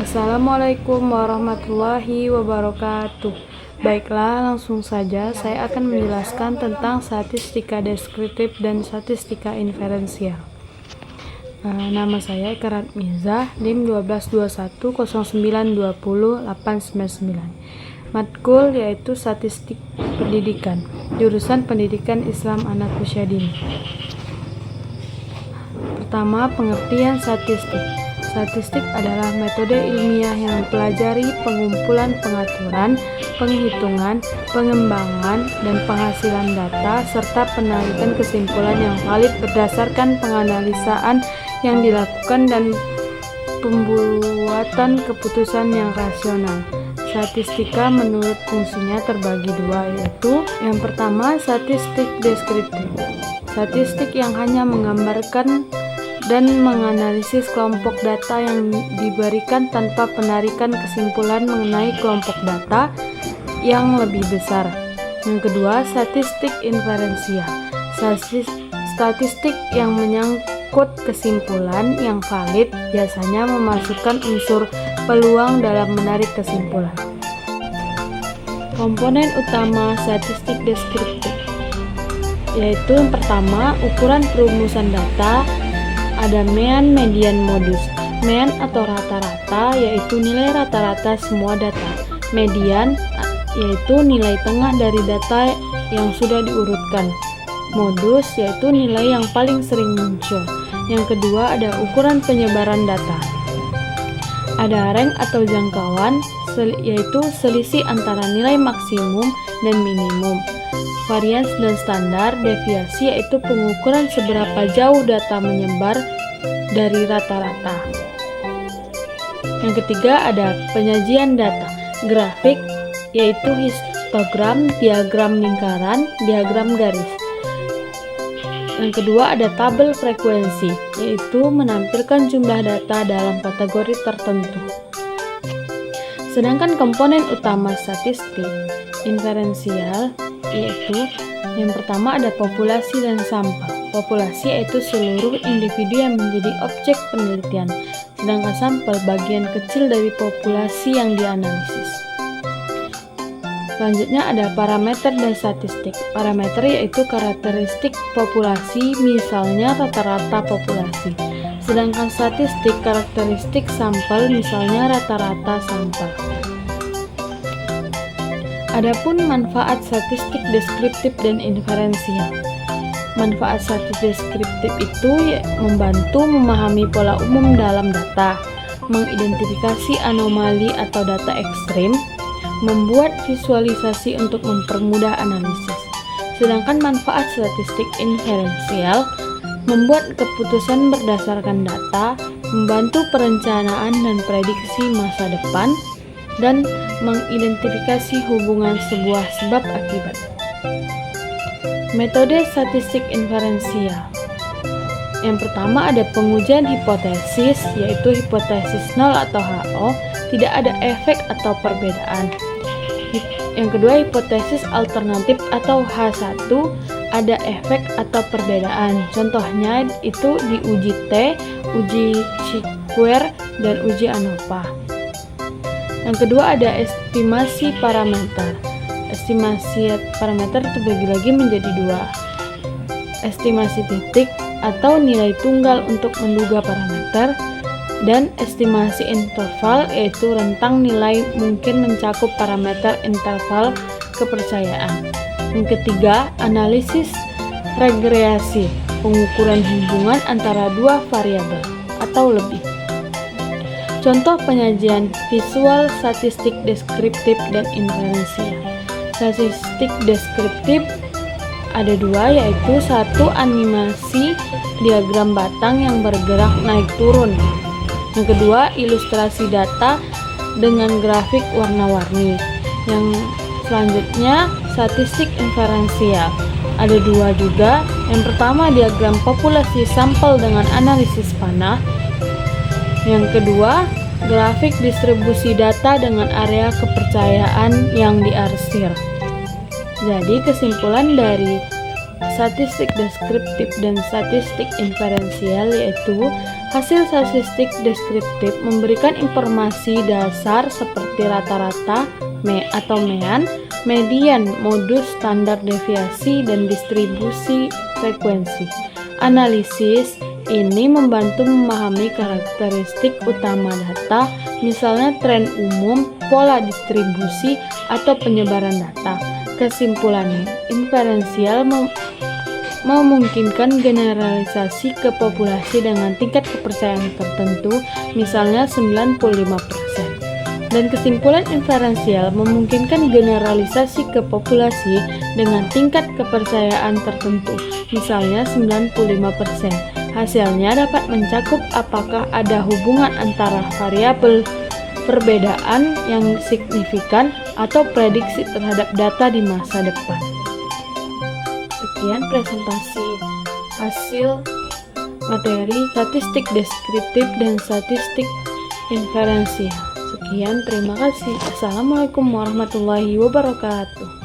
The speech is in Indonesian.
Assalamualaikum warahmatullahi wabarakatuh. Baiklah, langsung saja saya akan menjelaskan tentang statistika deskriptif dan statistika inferensial. Nama saya Eka Ratmizah, NIM 12212092089. Matkul yaitu statistik pendidikan, jurusan pendidikan Islam Anak Usia Dini. Pertama, pengertian statistik. Statistik adalah metode ilmiah yang mempelajari pengumpulan, pengaturan, penghitungan, pengembangan, dan penghasilan data serta penarikan kesimpulan yang valid berdasarkan penganalisaan yang dilakukan dan pembuatan keputusan yang rasional. Statistika menurut fungsinya terbagi dua, yaitu yang pertama statistik deskriptif. Statistik yang hanya menggambarkan dan menganalisis kelompok data yang diberikan tanpa penarikan kesimpulan mengenai kelompok data yang lebih besar. Yang kedua, statistik inferensial. Statistik yang menyangkut kesimpulan yang valid biasanya memasukkan unsur peluang dalam menarik kesimpulan. Komponen utama statistik deskriptif yaitu yang pertama, ukuran perumusan data. Ada mean, median, modus. Mean atau rata-rata yaitu nilai rata-rata semua data. Median yaitu nilai tengah dari data yang sudah diurutkan. Modus yaitu nilai yang paling sering muncul. Yang kedua ada ukuran penyebaran data. Ada rank atau jangkauan yaitu selisih antara nilai maksimum dan minimum. Varians dan standar deviasi yaitu pengukuran seberapa jauh data menyebar dari rata-rata. Yang ketiga ada penyajian data. Grafik yaitu histogram, diagram lingkaran, diagram garis. Yang kedua ada tabel frekuensi yaitu menampilkan jumlah data dalam kategori tertentu. Sedangkan komponen utama statistik inferensial yaitu yang pertama ada populasi dan sampel. Populasi yaitu seluruh individu yang menjadi objek penelitian, sedangkan sampel bagian kecil dari populasi yang dianalisis. Selanjutnya ada parameter dan statistik. Parameter yaitu karakteristik populasi, misalnya rata-rata populasi. Sedangkan statistik karakteristik sampel, misalnya rata-rata sampel. Adapun manfaat statistik deskriptif dan inferensial. Manfaat statistik deskriptif itu membantu memahami pola umum dalam data, mengidentifikasi anomali atau data ekstrim, membuat visualisasi untuk mempermudah analisis. Sedangkan manfaat statistik inferensial membuat keputusan berdasarkan data, membantu perencanaan dan prediksi masa depan, dan mengidentifikasi hubungan sebuah sebab akibat. Metode statistik inferensial. Yang pertama ada pengujian hipotesis, yaitu hipotesis nol atau HO, tidak ada efek atau perbedaan. Yang kedua hipotesis alternatif atau H1, ada efek atau perbedaan. Contohnya itu di uji T, uji Chi-Square, dan uji ANOVA. Yang kedua ada estimasi parameter. Estimasi parameter terbagi lagi menjadi dua. Estimasi titik atau nilai tunggal untuk menduga parameter, dan estimasi interval yaitu rentang nilai mungkin mencakup parameter interval kepercayaan. Yang ketiga, analisis regresi, pengukuran hubungan antara dua variabel atau lebih. Contoh penyajian visual statistik deskriptif dan inferensial. Statistik deskriptif ada dua, yaitu satu animasi diagram batang yang bergerak naik turun. Yang kedua ilustrasi data dengan grafik warna-warni. Yang selanjutnya statistik inferensial. Ada dua juga. Yang pertama diagram populasi sampel dengan analisis panah. Yang kedua, grafik distribusi data dengan area kepercayaan yang diarsir. Jadi kesimpulan dari statistik deskriptif dan statistik inferensial yaitu Hasil statistik deskriptif memberikan informasi dasar seperti rata-rata, mean, median, modus, standar deviasi, dan distribusi frekuensi. Analisis ini membantu memahami karakteristik utama data, misalnya tren umum, pola distribusi, atau penyebaran data. Kesimpulannya, inferensial memungkinkan generalisasi ke populasi dengan tingkat kepercayaan tertentu, misalnya 95%. Dan kesimpulan inferensial memungkinkan generalisasi ke populasi dengan tingkat kepercayaan tertentu, misalnya 95%. Hasilnya dapat mencakup apakah ada hubungan antara variabel perbedaan yang signifikan atau prediksi terhadap data di masa depan. Sekian presentasi hasil materi statistik deskriptif dan statistik inferensial. Sekian, terima kasih. Assalamualaikum warahmatullahi wabarakatuh.